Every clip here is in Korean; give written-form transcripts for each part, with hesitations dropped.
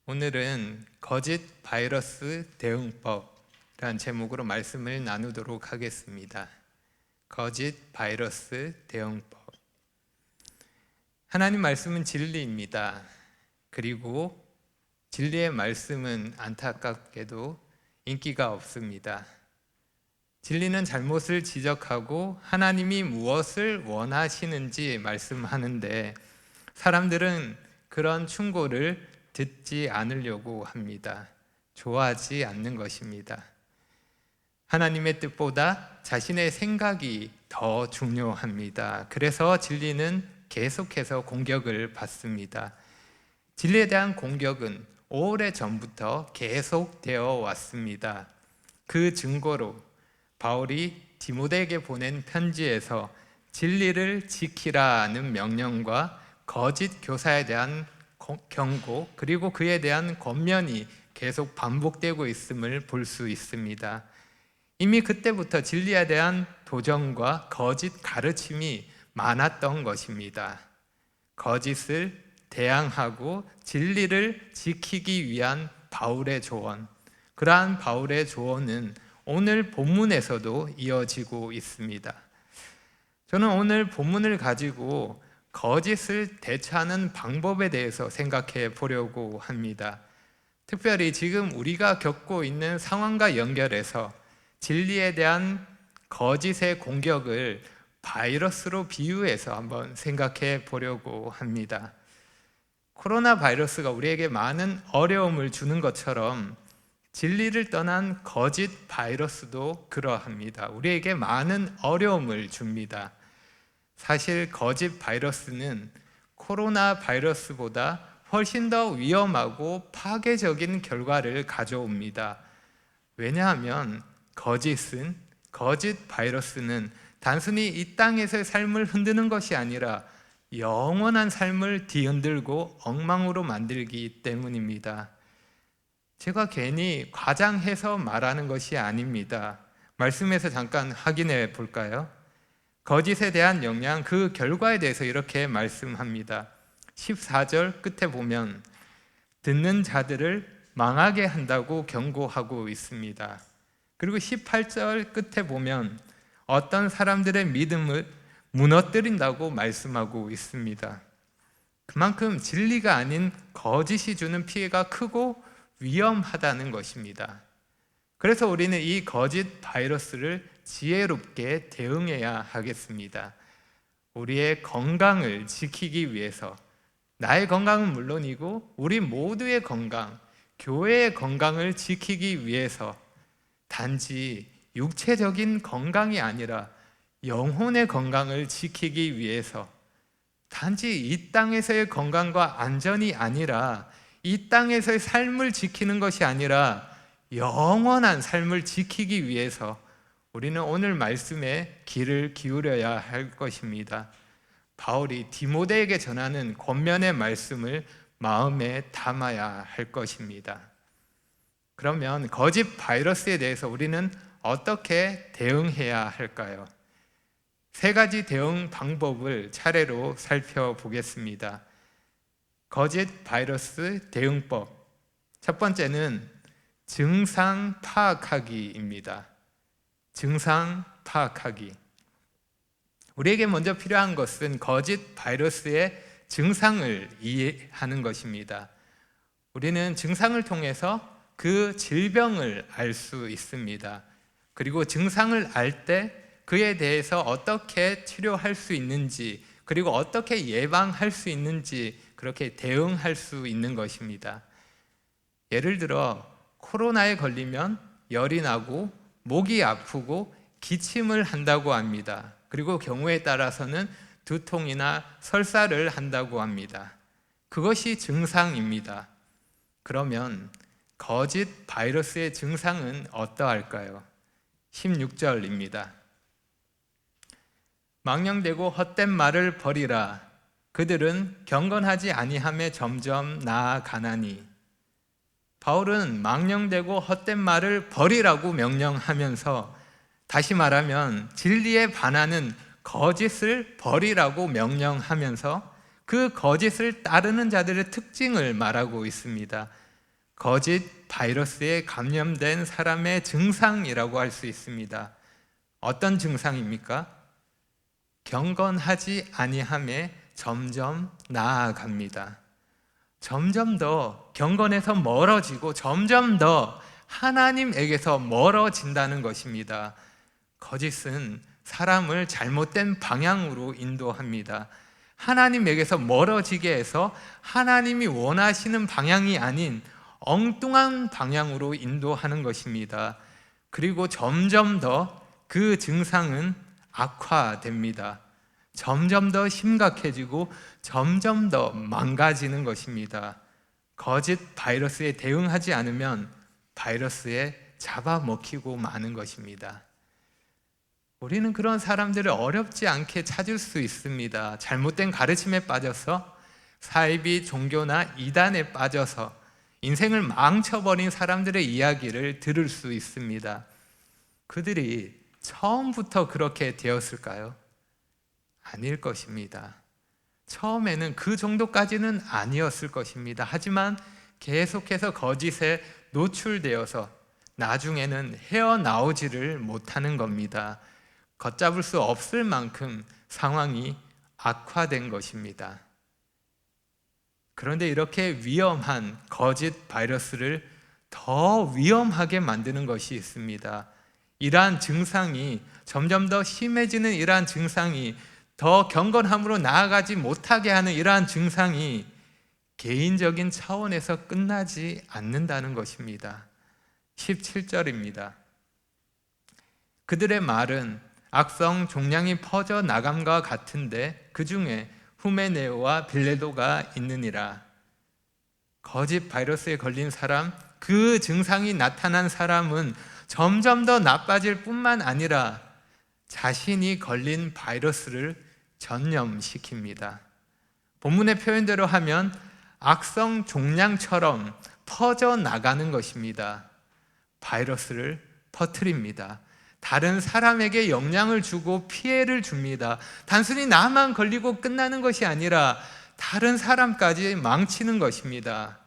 오늘은 거짓 바이러스 대응법이라는 제목으로 말씀을 나누도록 하겠습니다. 거짓 바이러스 대응법. 하나님 말씀은 진리입니다. 그리고 진리의 말씀은 안타깝게도 인기가 없습니다. 진리는 잘못을 지적하고 하나님이 무엇을 원하시는지 말씀하는데 사람들은 그런 충고를 듣지 않으려고 합니다. 좋아하지 않는 것입니다. 하나님의 뜻보다 자신의 생각이 더 중요합니다. 그래서 진리는 계속해서 공격을 받습니다. 진리에 대한 공격은 오래전부터 계속되어 왔습니다. 그 증거로 바울이 디모데에게 보낸 편지에서 진리를 지키라는 명령과 거짓 교사에 대한 경고 그리고 그에 대한 권면이 계속 반복되고 있음을 볼 수 있습니다. 이미 그때부터 진리에 대한 도전과 거짓 가르침이 많았던 것입니다. 거짓을 대항하고 진리를 지키기 위한 바울의 조언, 그러한 바울의 조언은 오늘 본문에서도 이어지고 있습니다. 저는 오늘 본문을 가지고 거짓을 대처하는 방법에 대해서 생각해 보려고 합니다. 특별히 지금 우리가 겪고 있는 상황과 연결해서 진리에 대한 거짓의 공격을 바이러스로 비유해서 한번 생각해 보려고 합니다. 코로나 바이러스가 우리에게 많은 어려움을 주는 것처럼 진리를 떠난 거짓 바이러스도 그러합니다. 우리에게 많은 어려움을 줍니다. 사실 거짓 바이러스는 코로나 바이러스보다 훨씬 더 위험하고 파괴적인 결과를 가져옵니다. 왜냐하면 거짓 바이러스는 단순히 이 땅에서의 삶을 흔드는 것이 아니라 영원한 삶을 뒤흔들고 엉망으로 만들기 때문입니다. 제가 괜히 과장해서 말하는 것이 아닙니다. 말씀에서 잠깐 확인해 볼까요? 거짓에 대한 영향, 그 결과에 대해서 이렇게 말씀합니다. 14절 끝에 보면 듣는 자들을 망하게 한다고 경고하고 있습니다. 그리고 18절 끝에 보면 어떤 사람들의 믿음을 무너뜨린다고 말씀하고 있습니다. 그만큼 진리가 아닌 거짓이 주는 피해가 크고 위험하다는 것입니다. 그래서 우리는 이 거짓 바이러스를 지혜롭게 대응해야 하겠습니다. 우리의 건강을 지키기 위해서, 나의 건강은 물론이고 우리 모두의 건강, 교회의 건강을 지키기 위해서 단지 육체적인 건강이 아니라 영혼의 건강을 지키기 위해서, 단지 이 땅에서의 건강과 안전이 아니라 이 땅에서의 삶을 지키는 것이 아니라 영원한 삶을 지키기 위해서 우리는 오늘 말씀에 귀를 기울여야 할 것입니다. 바울이 디모데에게 전하는 권면의 말씀을 마음에 담아야 할 것입니다. 그러면 거짓 바이러스에 대해서 우리는 어떻게 대응해야 할까요? 세 가지 대응 방법을 차례로 살펴보겠습니다. 거짓 바이러스 대응법. 첫 번째는 증상 파악하기입니다. 증상 파악하기. 우리에게 먼저 필요한 것은 거짓 바이러스의 증상을 이해하는 것입니다. 우리는 증상을 통해서 그 질병을 알 수 있습니다. 그리고 증상을 알 때 그에 대해서 어떻게 치료할 수 있는지, 그리고 어떻게 예방할 수 있는지 그렇게 대응할 수 있는 것입니다. 예를 들어 코로나에 걸리면 열이 나고 목이 아프고 기침을 한다고 합니다. 그리고 경우에 따라서는 두통이나 설사를 한다고 합니다. 그것이 증상입니다. 그러면 거짓 바이러스의 증상은 어떠할까요? 16절입니다. 망령되고 헛된 말을 버리라. 그들은 경건하지 아니함에 점점 나아가나니. 바울은 망령되고 헛된 말을 버리라고 명령하면서, 다시 말하면 진리에 반하는 거짓을 버리라고 명령하면서 그 거짓을 따르는 자들의 특징을 말하고 있습니다. 거짓 바이러스에 감염된 사람의 증상이라고 할 수 있습니다. 어떤 증상입니까? 경건하지 아니함에 점점 나아갑니다. 점점 더 경건에서 멀어지고 점점 더 하나님에게서 멀어진다는 것입니다. 거짓은 사람을 잘못된 방향으로 인도합니다. 하나님에게서 멀어지게 해서 하나님이 원하시는 방향이 아닌 엉뚱한 방향으로 인도하는 것입니다. 그리고 점점 더 그 증상은 악화됩니다. 점점 더 심각해지고 점점 더 망가지는 것입니다. 거짓 바이러스에 대응하지 않으면 바이러스에 잡아먹히고 마는 것입니다. 우리는 그런 사람들을 어렵지 않게 찾을 수 있습니다. 잘못된 가르침에 빠져서 사이비 종교나 이단에 빠져서 인생을 망쳐버린 사람들의 이야기를 들을 수 있습니다. 그들이 처음부터 그렇게 되었을까요? 아닐 것입니다. 처음에는 그 정도까지는 아니었을 것입니다. 하지만 계속해서 거짓에 노출되어서 나중에는 헤어나오지를 못하는 겁니다. 걷잡을 수 없을 만큼 상황이 악화된 것입니다. 그런데 이렇게 위험한 거짓 바이러스를 더 위험하게 만드는 것이 있습니다. 이러한 증상이 점점 더 심해지는 이러한 증상이 더 경건함으로 나아가지 못하게 하는 이러한 증상이 개인적인 차원에서 끝나지 않는다는 것입니다. 17절입니다. 그들의 말은 악성 종양이 퍼져 나감과 같은데 그 중에 후메네오와 빌레도가 있느니라. 거짓 바이러스에 걸린 사람, 그 증상이 나타난 사람은 점점 더 나빠질 뿐만 아니라 자신이 걸린 바이러스를 전염시킵니다. 본문의 표현대로 하면 악성 종양처럼 퍼져나가는 것입니다. 바이러스를 퍼뜨립니다. 다른 사람에게 영향을 주고 피해를 줍니다. 단순히 나만 걸리고 끝나는 것이 아니라 다른 사람까지 망치는 것입니다.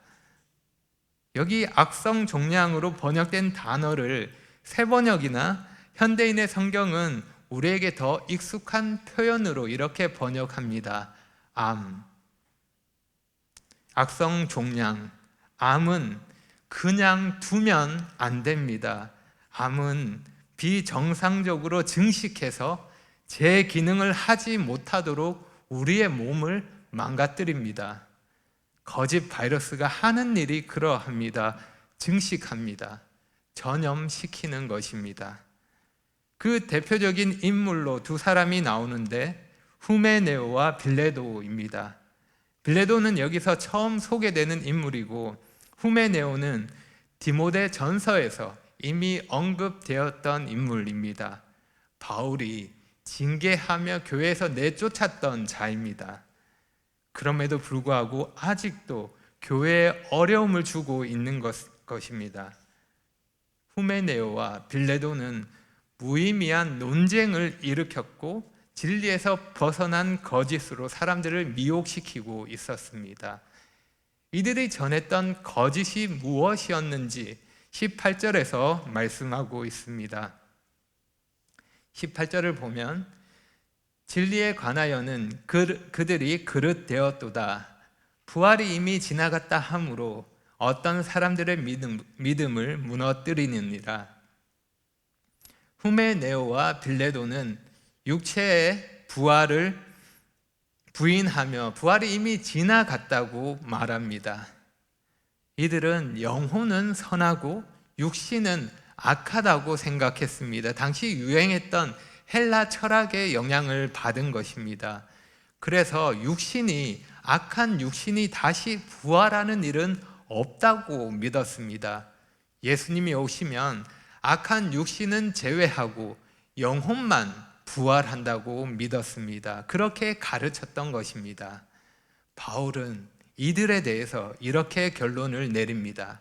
여기 악성 종양으로 번역된 단어를 새번역이나 현대인의 성경은 우리에게 더 익숙한 표현으로 이렇게 번역합니다. 암. 악성 종양. 암은 그냥 두면 안 됩니다. 암은 비정상적으로 증식해서 제 기능을 하지 못하도록 우리의 몸을 망가뜨립니다. 거짓 바이러스가 하는 일이 그러합니다. 증식합니다. 전염시키는 것입니다. 그 대표적인 인물로 두 사람이 나오는데 후메네오와 빌레도입니다. 빌레도는 여기서 처음 소개되는 인물이고 후메네오는 디모데 전서에서 이미 언급되었던 인물입니다. 바울이 징계하며 교회에서 내쫓았던 자입니다. 그럼에도 불구하고 아직도 교회에 어려움을 주고 있는 것입니다. 후메네오와 빌레도는 무의미한 논쟁을 일으켰고 진리에서 벗어난 거짓으로 사람들을 미혹시키고 있었습니다. 이들이 전했던 거짓이 무엇이었는지 18절에서 말씀하고 있습니다. 18절을 보면 진리에 관하여는 그들이 그릇되었도다. 부활이 이미 지나갔다 하므로 어떤 사람들의 믿음을 무너뜨리느니라. 후메네오와 빌레도는 육체의 부활을 부인하며 부활이 이미 지나갔다고 말합니다. 이들은 영혼은 선하고 육신은 악하다고 생각했습니다. 당시 유행했던 헬라 철학의 영향을 받은 것입니다. 그래서 악한 육신이 다시 부활하는 일은 없다고 믿었습니다. 예수님이 오시면 악한 육신은 제외하고 영혼만 부활한다고 믿었습니다. 그렇게 가르쳤던 것입니다. 바울은 이들에 대해서 이렇게 결론을 내립니다.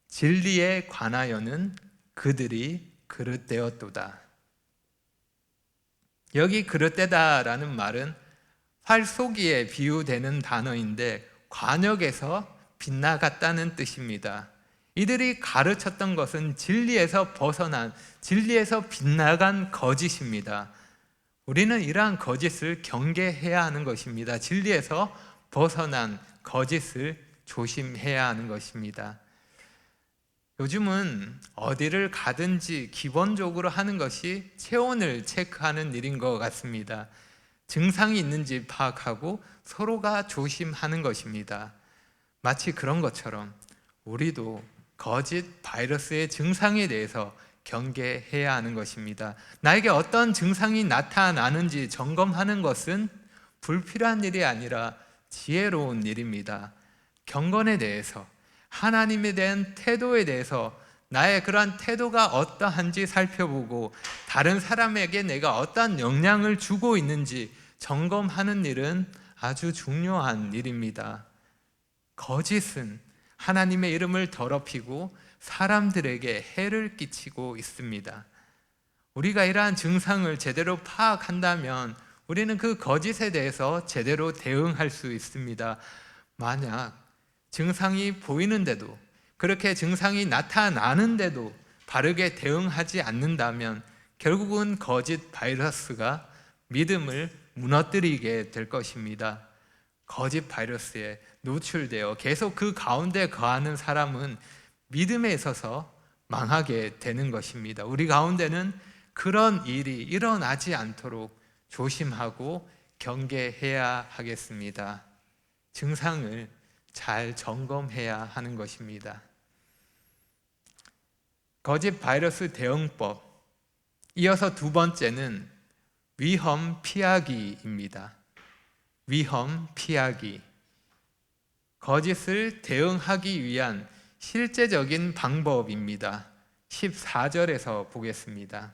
진리에 관하여는 그들이 그릇되었도다. 여기 그릇되다라는 말은 활쏘기에 비유되는 단어인데 관역에서 빗나갔다는 뜻입니다. 이들이 가르쳤던 것은 진리에서 벗어난, 진리에서 빗나간 거짓입니다. 우리는 이러한 거짓을 경계해야 하는 것입니다. 진리에서 벗어난 거짓을 조심해야 하는 것입니다. 요즘은 어디를 가든지 기본적으로 하는 것이 체온을 체크하는 일인 것 같습니다. 증상이 있는지 파악하고 서로가 조심하는 것입니다. 마치 그런 것처럼 우리도 거짓 바이러스의 증상에 대해서 경계해야 하는 것입니다. 나에게 어떤 증상이 나타나는지 점검하는 것은 불필요한 일이 아니라 지혜로운 일입니다. 경건에 대해서, 하나님에 대한 태도에 대해서 나의 그러한 태도가 어떠한지 살펴보고 다른 사람에게 내가 어떠한 영향을 주고 있는지 점검하는 일은 아주 중요한 일입니다. 거짓은 하나님의 이름을 더럽히고 사람들에게 해를 끼치고 있습니다. 우리가 이러한 증상을 제대로 파악한다면 우리는 그 거짓에 대해서 제대로 대응할 수 있습니다. 만약 증상이 보이는데도, 그렇게 증상이 나타나는데도 바르게 대응하지 않는다면 결국은 거짓 바이러스가 믿음을 무너뜨리게 될 것입니다. 거짓 바이러스에 노출되어 계속 그 가운데 거하는 사람은 믿음에 있어서 망하게 되는 것입니다. 우리 가운데는 그런 일이 일어나지 않도록 조심하고 경계해야 하겠습니다. 증상을 잘 점검해야 하는 것입니다. 거짓 바이러스 대응법, 이어서 두 번째는 위험 피하기입니다. 위험 피하기. 거짓을 대응하기 위한 실제적인 방법입니다. 14절에서 보겠습니다.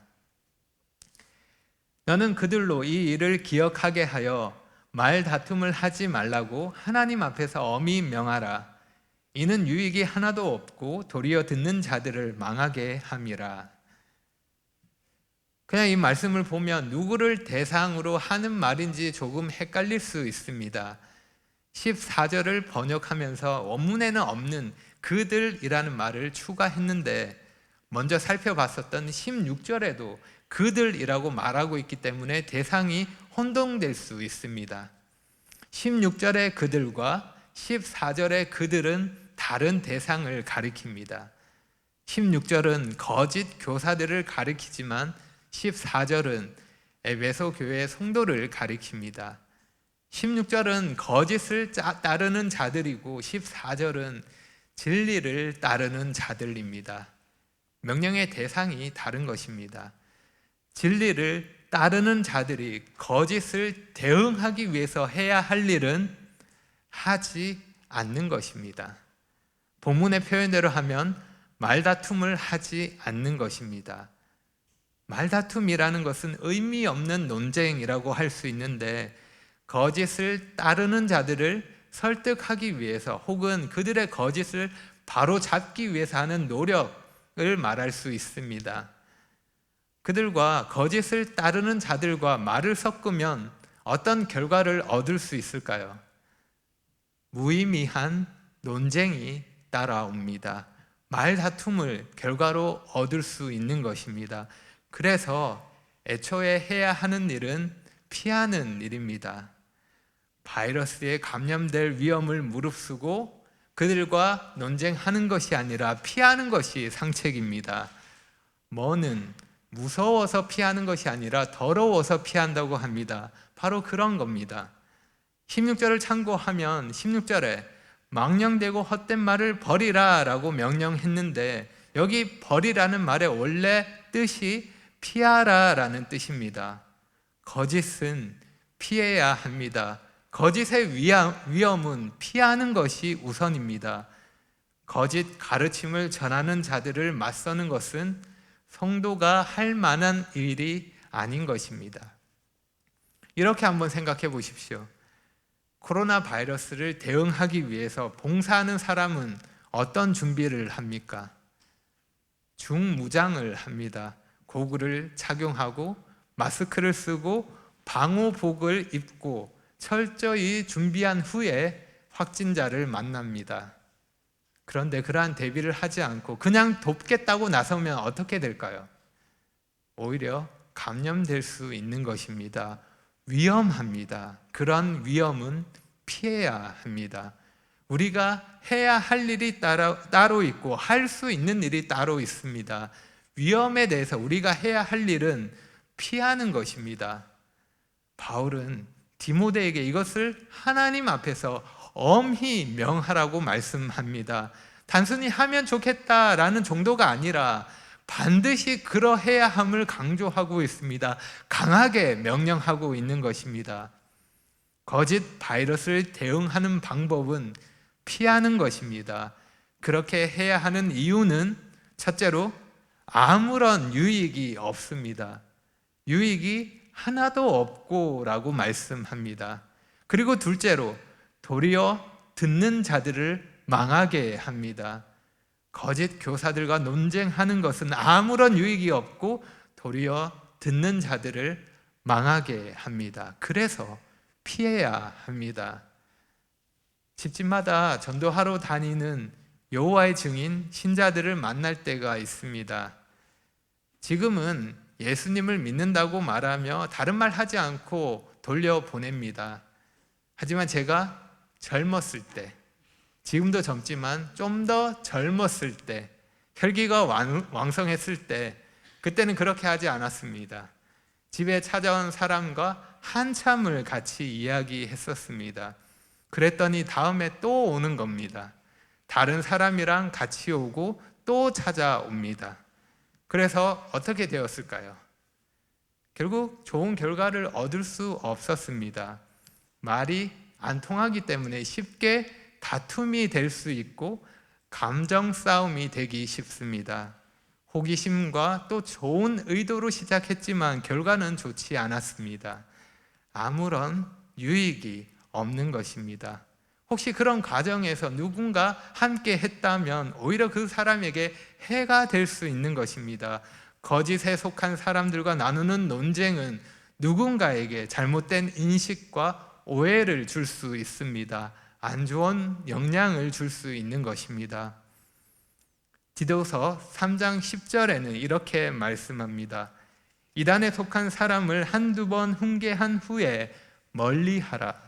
너는 그들로 이 일을 기억하게 하여 말다툼을 하지 말라고 하나님 앞에서 엄히 명하라. 이는 유익이 하나도 없고 도리어 듣는 자들을 망하게 함이라. 그냥 이 말씀을 보면 누구를 대상으로 하는 말인지 조금 헷갈릴 수 있습니다. 14절을 번역하면서 원문에는 없는 그들이라는 말을 추가했는데 먼저 살펴봤었던 16절에도 그들이라고 말하고 있기 때문에 대상이 혼동될 수 있습니다. 16절의 그들과 14절의 그들은 다른 대상을 가리킵니다. 16절은 거짓 교사들을 가리키지만 14절은 에베소 교회의 성도를 가리킵니다. 16절은 거짓을 따르는 자들이고 14절은 진리를 따르는 자들입니다. 명령의 대상이 다른 것입니다. 진리를 따르는 자들이 거짓을 대응하기 위해서 해야 할 일은 하지 않는 것입니다. 본문의 표현대로 하면 말다툼을 하지 않는 것입니다. 말다툼이라는 것은 의미 없는 논쟁이라고 할 수 있는데 거짓을 따르는 자들을 설득하기 위해서 혹은 그들의 거짓을 바로잡기 위해서 하는 노력을 말할 수 있습니다. 그들과 거짓을 따르는 자들과 말을 섞으면 어떤 결과를 얻을 수 있을까요? 무의미한 논쟁이 따라옵니다. 말다툼을 결과로 얻을 수 있는 것입니다. 그래서 애초에 해야 하는 일은 피하는 일입니다. 바이러스에 감염될 위험을 무릅쓰고 그들과 논쟁하는 것이 아니라 피하는 것이 상책입니다. 뭐는 무서워서 피하는 것이 아니라 더러워서 피한다고 합니다. 바로 그런 겁니다. 16절을 참고하면 16절에 망령되고 헛된 말을 버리라 라고 명령했는데 여기 버리라는 말의 원래 뜻이 피하라 라는 뜻입니다. 거짓은 피해야 합니다. 거짓의 위험은 피하는 것이 우선입니다. 거짓 가르침을 전하는 자들을 맞서는 것은 성도가 할 만한 일이 아닌 것입니다. 이렇게 한번 생각해 보십시오. 코로나 바이러스를 대응하기 위해서 봉사하는 사람은 어떤 준비를 합니까? 중무장을 합니다. 고글을 착용하고 마스크를 쓰고 방호복을 입고 철저히 준비한 후에 확진자를 만납니다. 그런데 그러한 대비를 하지 않고 그냥 돕겠다고 나서면 어떻게 될까요? 오히려 감염될 수 있는 것입니다. 위험합니다. 그런 위험은 피해야 합니다. 우리가 해야 할 일이 따로 있고 할 수 있는 일이 따로 있습니다. 위험에 대해서 우리가 해야 할 일은 피하는 것입니다. 바울은 디모데에게 이것을 하나님 앞에서 엄히 명하라고 말씀합니다. 단순히 하면 좋겠다라는 정도가 아니라 반드시 그러해야 함을 강조하고 있습니다. 강하게 명령하고 있는 것입니다. 거짓 바이러스를 대응하는 방법은 피하는 것입니다. 그렇게 해야 하는 이유는 첫째로 아무런 유익이 없습니다. 유익이 하나도 없고 라고 말씀합니다. 그리고 둘째로 도리어 듣는 자들을 망하게 합니다. 거짓 교사들과 논쟁하는 것은 아무런 유익이 없고 도리어 듣는 자들을 망하게 합니다. 그래서 피해야 합니다. 집집마다 전도하러 다니는 여호와의 증인 신자들을 만날 때가 있습니다. 지금은 예수님을 믿는다고 말하며 다른 말 하지 않고 돌려보냅니다. 하지만 제가 젊었을 때, 지금도 젊지만 좀 더 젊었을 때, 혈기가 왕성했을 때, 그때는 그렇게 하지 않았습니다. 집에 찾아온 사람과 한참을 같이 이야기했었습니다. 그랬더니 다음에 또 오는 겁니다. 다른 사람이랑 같이 오고 또 찾아옵니다. 그래서 어떻게 되었을까요? 결국 좋은 결과를 얻을 수 없었습니다. 말이 안 통하기 때문에 쉽게 다툼이 될 수 있고 감정 싸움이 되기 쉽습니다. 호기심과 또 좋은 의도로 시작했지만 결과는 좋지 않았습니다. 아무런 유익이 없는 것입니다. 혹시 그런 과정에서 누군가 함께 했다면 오히려 그 사람에게 해가 될 수 있는 것입니다. 거짓에 속한 사람들과 나누는 논쟁은 누군가에게 잘못된 인식과 오해를 줄 수 있습니다. 안 좋은 영향을 줄 수 있는 것입니다. 디도서 3장 10절에는 이렇게 말씀합니다. 이단에 속한 사람을 한두 번 훈계한 후에 멀리하라.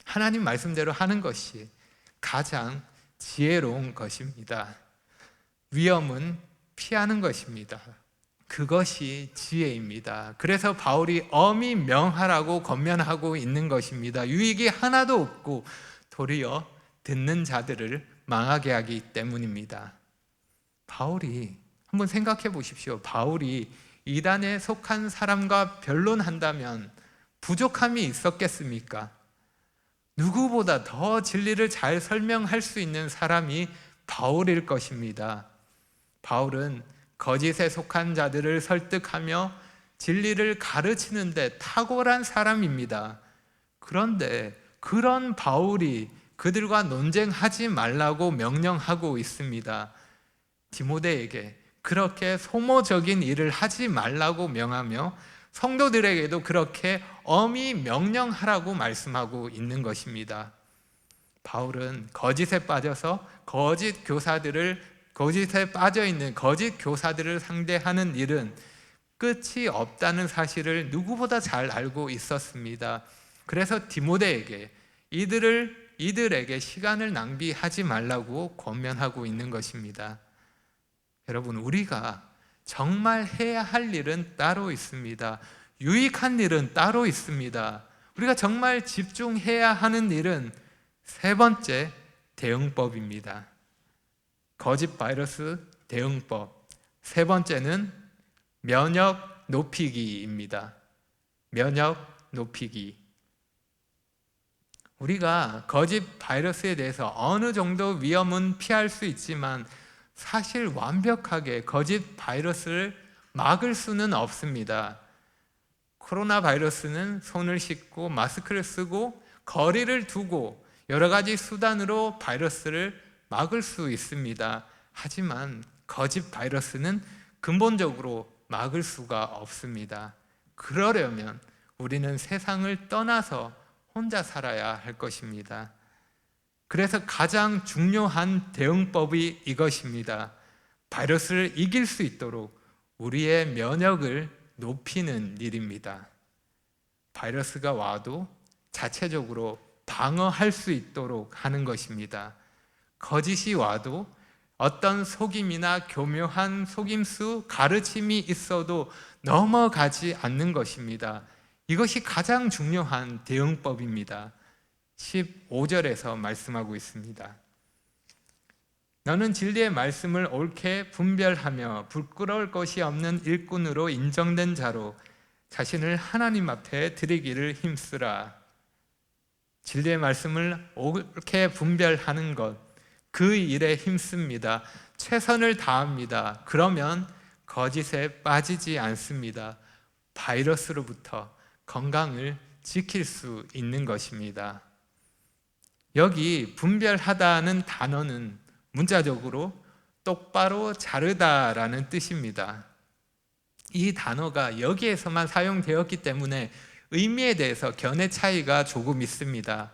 하나님 말씀대로 하는 것이 가장 지혜로운 것입니다. 위험은 피하는 것입니다. 그것이 지혜입니다. 그래서 바울이 엄히 명하라고 권면하고 있는 것입니다. 유익이 하나도 없고 도리어 듣는 자들을 망하게 하기 때문입니다. 바울이 한번 생각해 보십시오. 바울이 이단에 속한 사람과 변론한다면 부족함이 있었겠습니까? 누구보다 더 진리를 잘 설명할 수 있는 사람이 바울일 것입니다. 바울은 거짓에 속한 자들을 설득하며 진리를 가르치는 데 탁월한 사람입니다. 그런데 그런 바울이 그들과 논쟁하지 말라고 명령하고 있습니다. 디모데에게 그렇게 소모적인 일을 하지 말라고 명하며 성도들에게도 그렇게 엄히 명령하라고 말씀하고 있는 것입니다. 바울은 거짓에 빠져서 거짓에 빠져 있는 거짓 교사들을 상대하는 일은 끝이 없다는 사실을 누구보다 잘 알고 있었습니다. 그래서 디모데에게 이들에게 시간을 낭비하지 말라고 권면하고 있는 것입니다. 여러분, 우리가 정말 해야 할 일은 따로 있습니다. 유익한 일은 따로 있습니다. 우리가 정말 집중해야 하는 일은 세 번째 대응법입니다. 거짓 바이러스 대응법. 세 번째는 면역 높이기입니다. 면역 높이기. 우리가 거짓 바이러스에 대해서 어느 정도 위험은 피할 수 있지만 사실 완벽하게 거짓 바이러스를 막을 수는 없습니다. 코로나 바이러스는 손을 씻고 마스크를 쓰고 거리를 두고 여러 가지 수단으로 바이러스를 막을 수 있습니다. 하지만 거짓 바이러스는 근본적으로 막을 수가 없습니다. 그러려면 우리는 세상을 떠나서 혼자 살아야 할 것입니다. 그래서 가장 중요한 대응법이 이것입니다. 바이러스를 이길 수 있도록 우리의 면역을 높이는 일입니다. 바이러스가 와도 자체적으로 방어할 수 있도록 하는 것입니다. 거짓이 와도 어떤 속임이나 교묘한 속임수, 가르침이 있어도 넘어가지 않는 것입니다. 이것이 가장 중요한 대응법입니다. 15절에서 말씀하고 있습니다. 너는 진리의 말씀을 옳게 분별하며 부끄러울 것이 없는 일꾼으로 인정된 자로 자신을 하나님 앞에 드리기를 힘쓰라. 진리의 말씀을 옳게 분별하는 것, 그 일에 힘씁니다. 최선을 다합니다. 그러면 거짓에 빠지지 않습니다. 바이러스로부터 건강을 지킬 수 있는 것입니다. 여기 분별하다는 단어는 문자적으로 똑바로 자르다라는 뜻입니다. 이 단어가 여기에서만 사용되었기 때문에 의미에 대해서 견해 차이가 조금 있습니다.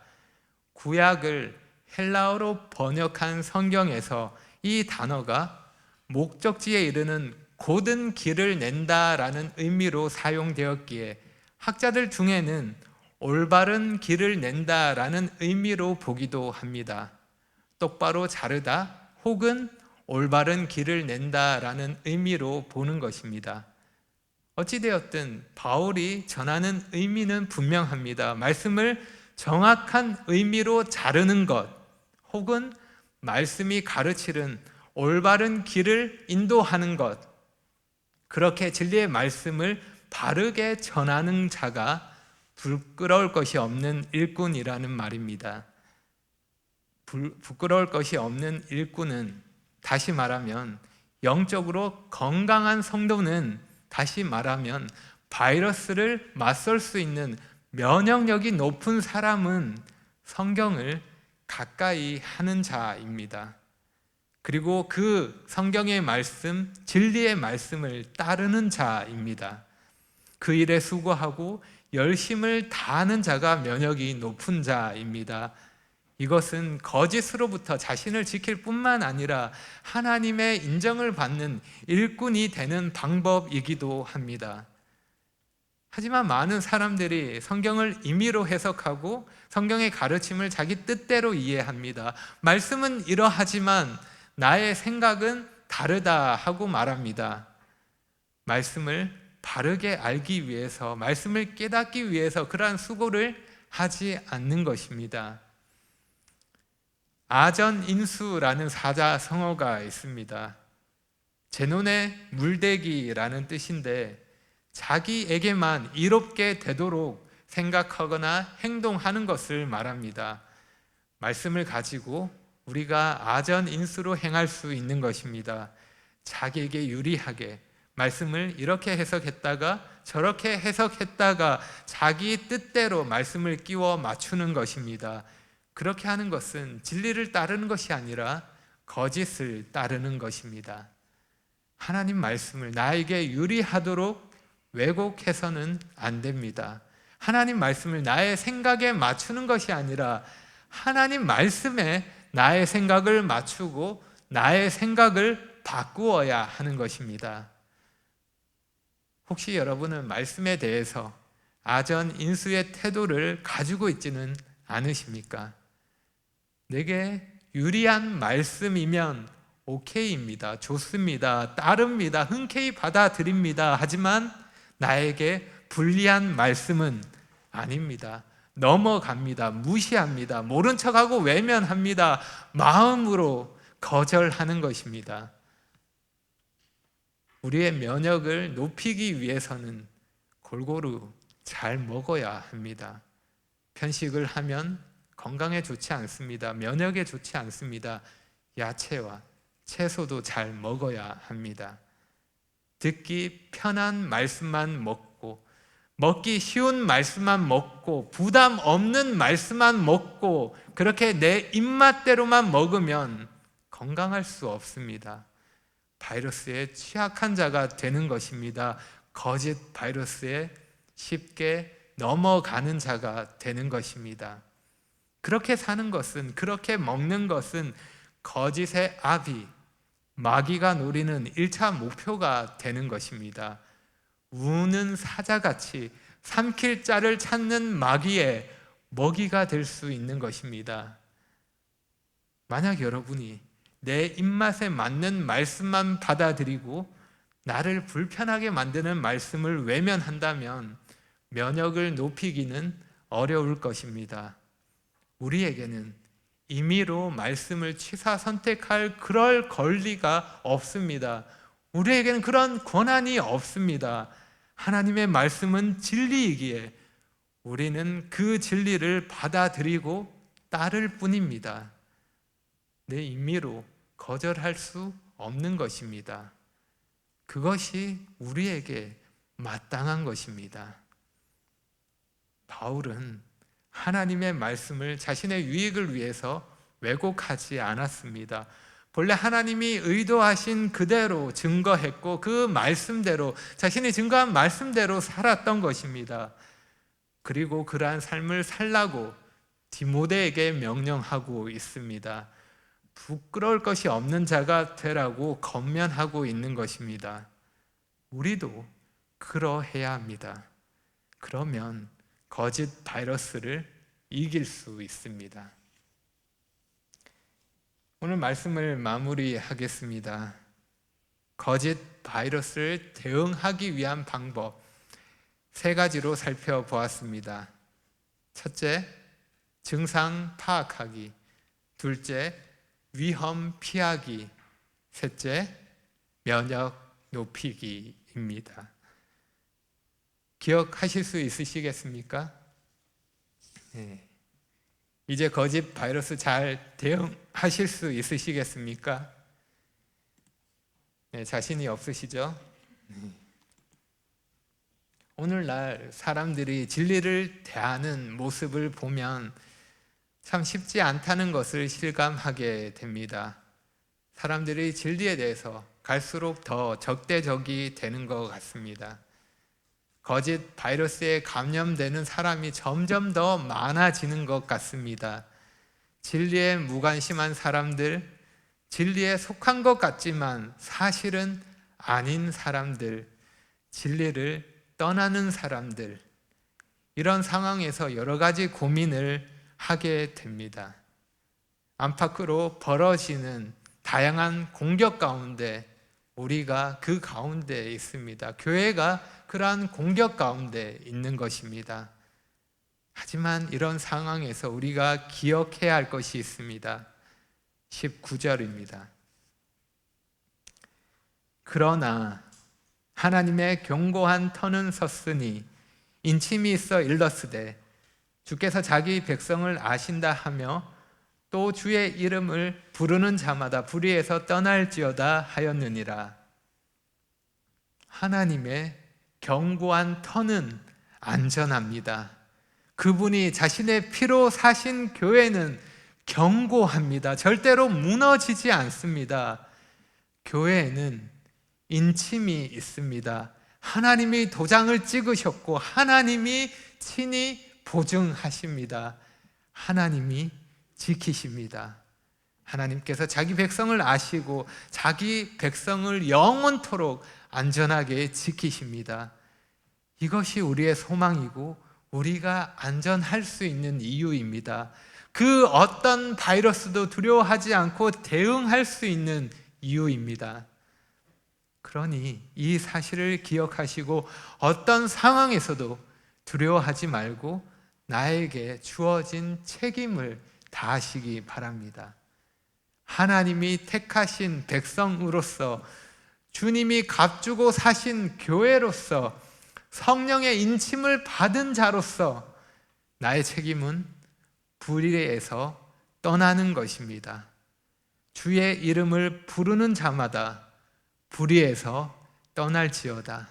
구약을 헬라어로 번역한 성경에서 이 단어가 목적지에 이르는 곧은 길을 낸다라는 의미로 사용되었기에 학자들 중에는 올바른 길을 낸다라는 의미로 보기도 합니다. 똑바로 자르다 혹은 올바른 길을 낸다라는 의미로 보는 것입니다. 어찌되었든 바울이 전하는 의미는 분명합니다. 말씀을 정확한 의미로 자르는 것 혹은 말씀이 가르치는 올바른 길을 인도하는 것, 그렇게 진리의 말씀을 바르게 전하는 자가 부끄러울 것이 없는 일꾼이라는 말입니다. 부끄러울 것이 없는 일꾼은, 다시 말하면 영적으로 건강한 성도는, 다시 말하면 바이러스를 맞설 수 있는 면역력이 높은 사람은 성경을 가까이 하는 자입니다. 그리고 그 성경의 말씀, 진리의 말씀을 따르는 자입니다. 그 일에 수고하고 열심을 다하는 자가 면역이 높은 자입니다. 이것은 거짓으로부터 자신을 지킬 뿐만 아니라 하나님의 인정을 받는 일꾼이 되는 방법이기도 합니다. 하지만 많은 사람들이 성경을 임의로 해석하고 성경의 가르침을 자기 뜻대로 이해합니다. 말씀은 이러하지만 나의 생각은 다르다 하고 말합니다. 말씀을 바르게 알기 위해서, 말씀을 깨닫기 위해서 그러한 수고를 하지 않는 것입니다. 아전인수라는 사자성어가 있습니다. 제논의 물대기라는 뜻인데 자기에게만 이롭게 되도록 생각하거나 행동하는 것을 말합니다. 말씀을 가지고 우리가 아전인수로 행할 수 있는 것입니다. 자기에게 유리하게 말씀을 이렇게 해석했다가 저렇게 해석했다가 자기 뜻대로 말씀을 끼워 맞추는 것입니다. 그렇게 하는 것은 진리를 따르는 것이 아니라 거짓을 따르는 것입니다. 하나님 말씀을 나에게 유리하도록 왜곡해서는 안 됩니다. 하나님 말씀을 나의 생각에 맞추는 것이 아니라 하나님 말씀에 나의 생각을 맞추고 나의 생각을 바꾸어야 하는 것입니다. 혹시 여러분은 말씀에 대해서 아전인수의 태도를 가지고 있지는 않으십니까? 내게 유리한 말씀이면 오케이입니다. 좋습니다. 따릅니다. 흔쾌히 받아들입니다. 하지만 나에게 불리한 말씀은 아닙니다. 넘어갑니다. 무시합니다. 모른 척하고 외면합니다. 마음으로 거절하는 것입니다. 우리의 면역을 높이기 위해서는 골고루 잘 먹어야 합니다. 편식을 하면 건강에 좋지 않습니다. 면역에 좋지 않습니다. 야채와 채소도 잘 먹어야 합니다. 듣기 편한 말씀만 먹고, 먹기 쉬운 말씀만 먹고, 부담 없는 말씀만 먹고, 그렇게 내 입맛대로만 먹으면 건강할 수 없습니다. 바이러스에 취약한 자가 되는 것입니다. 거짓 바이러스에 쉽게 넘어가는 자가 되는 것입니다. 그렇게 사는 것은, 그렇게 먹는 것은 거짓의 아비, 마귀가 노리는 1차 목표가 되는 것입니다. 우는 사자같이 삼킬 자를 찾는 마귀의 먹이가 될 수 있는 것입니다. 만약 여러분이 내 입맛에 맞는 말씀만 받아들이고 나를 불편하게 만드는 말씀을 외면한다면 면역을 높이기는 어려울 것입니다. 우리에게는 임의로 말씀을 취사 선택할 그럴 권리가 없습니다. 우리에게는 그런 권한이 없습니다. 하나님의 말씀은 진리이기에 우리는 그 진리를 받아들이고 따를 뿐입니다. 내 임의로 거절할 수 없는 것입니다. 그것이 우리에게 마땅한 것입니다. 바울은 하나님의 말씀을 자신의 유익을 위해서 왜곡하지 않았습니다. 본래 하나님이 의도하신 그대로 증거했고 그 말씀대로, 자신이 증거한 말씀대로 살았던 것입니다. 그리고 그러한 삶을 살라고 디모데에게 명령하고 있습니다. 부끄러울 것이 없는 자가 되라고 권면하고 있는 것입니다. 우리도 그러해야 합니다. 그러면 거짓 바이러스를 이길 수 있습니다. 오늘 말씀을 마무리하겠습니다. 거짓 바이러스를 대응하기 위한 방법 3가지로 살펴보았습니다. 첫째, 증상 파악하기. 둘째, 위험 피하기. 셋째, 면역 높이기입니다. 기억하실 수 있으시겠습니까? 네. 이제 거짓 바이러스 잘 대응하실 수 있으시겠습니까? 네, 자신이 없으시죠? 네. 오늘날 사람들이 진리를 대하는 모습을 보면 참 쉽지 않다는 것을 실감하게 됩니다. 사람들이 진리에 대해서 갈수록 더 적대적이 되는 것 같습니다. 거짓 바이러스에 감염되는 사람이 점점 더 많아지는 것 같습니다. 진리에 무관심한 사람들, 진리에 속한 것 같지만 사실은 아닌 사람들, 진리를 떠나는 사람들, 이런 상황에서 여러 가지 고민을 하게 됩니다. 안팎으로 벌어지는 다양한 공격 가운데 우리가 그 가운데 있습니다. 교회가 그러한 공격 가운데 있는 것입니다. 하지만 이런 상황에서 우리가 기억해야 할 것이 있습니다. 19절입니다. 그러나 하나님의 견고한 터는 섰으니 인침이 있어 일렀으되 주께서 자기 백성을 아신다 하며 또 주의 이름을 부르는 자마다 불의에서 떠날지어다 하였느니라. 하나님의 견고한 터는 안전합니다. 그분이 자신의 피로 사신 교회는 견고합니다. 절대로 무너지지 않습니다. 교회에는 인침이 있습니다. 하나님이 도장을 찍으셨고 하나님이 친히 보증하십니다. 하나님이 지키십니다. 하나님께서 자기 백성을 아시고 자기 백성을 영원토록 안전하게 지키십니다. 이것이 우리의 소망이고 우리가 안전할 수 있는 이유입니다. 그 어떤 바이러스도 두려워하지 않고 대응할 수 있는 이유입니다. 그러니 이 사실을 기억하시고 어떤 상황에서도 두려워하지 말고 나에게 주어진 책임을 다하시기 바랍니다. 하나님이 택하신 백성으로서, 주님이 값주고 사신 교회로서, 성령의 인침을 받은 자로서 나의 책임은 불의에서 떠나는 것입니다. 주의 이름을 부르는 자마다 불의에서 떠날지어다.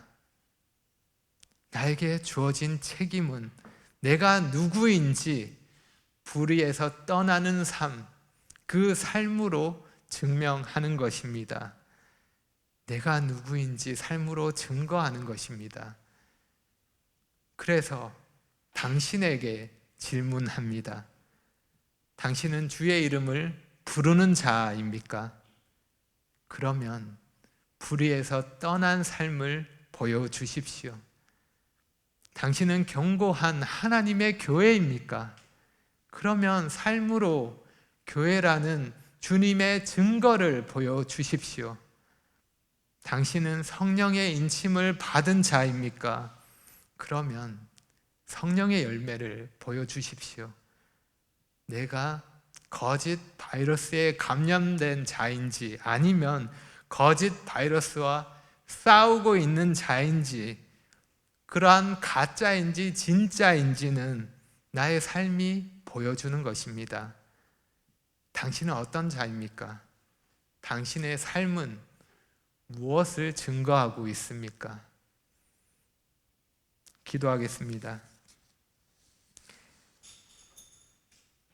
나에게 주어진 책임은 내가 누구인지 불의에서 떠나는 삶, 그 삶으로 증명하는 것입니다. 내가 누구인지 삶으로 증거하는 것입니다. 그래서 당신에게 질문합니다. 당신은 주의 이름을 부르는 자입니까? 그러면 불의에서 떠난 삶을 보여주십시오. 당신은 견고한 하나님의 교회입니까? 그러면 삶으로 교회라는 주님의 증거를 보여주십시오. 당신은 성령의 인침을 받은 자입니까? 그러면 성령의 열매를 보여주십시오. 내가 거짓 바이러스에 감염된 자인지 아니면 거짓 바이러스와 싸우고 있는 자인지, 그러한 가짜인지 진짜인지는 나의 삶이 보여주는 것입니다. 당신은 어떤 자입니까? 당신의 삶은 무엇을 증거하고 있습니까? 기도하겠습니다.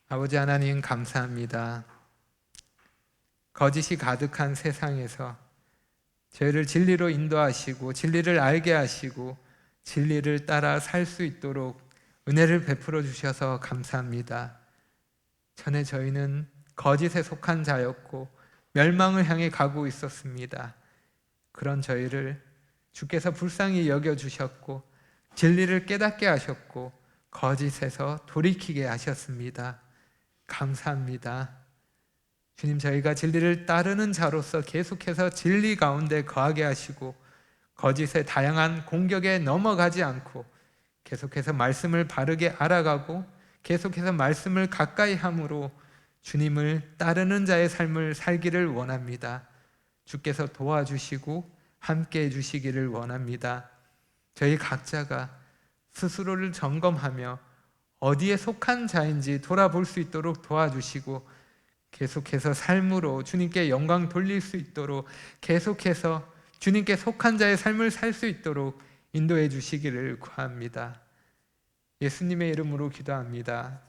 아버지 하나님, 감사합니다. 거짓이 가득한 세상에서 저희를 진리로 인도하시고 진리를 알게 하시고 진리를 따라 살 수 있도록 은혜를 베풀어 주셔서 감사합니다. 전에 저희는 거짓에 속한 자였고 멸망을 향해 가고 있었습니다. 그런 저희를 주께서 불쌍히 여겨주셨고 진리를 깨닫게 하셨고 거짓에서 돌이키게 하셨습니다. 감사합니다. 주님, 저희가 진리를 따르는 자로서 계속해서 진리 가운데 거하게 하시고 거짓의 다양한 공격에 넘어가지 않고 계속해서 말씀을 바르게 알아가고 계속해서 말씀을 가까이 함으로 주님을 따르는 자의 삶을 살기를 원합니다. 주께서 도와주시고 함께 해주시기를 원합니다. 저희 각자가 스스로를 점검하며 어디에 속한 자인지 돌아볼 수 있도록 도와주시고 계속해서 삶으로 주님께 영광 돌릴 수 있도록 계속해서 주님께 속한 자의 삶을 살 수 있도록 인도해 주시기를 구합니다. 예수님의 이름으로 기도합니다.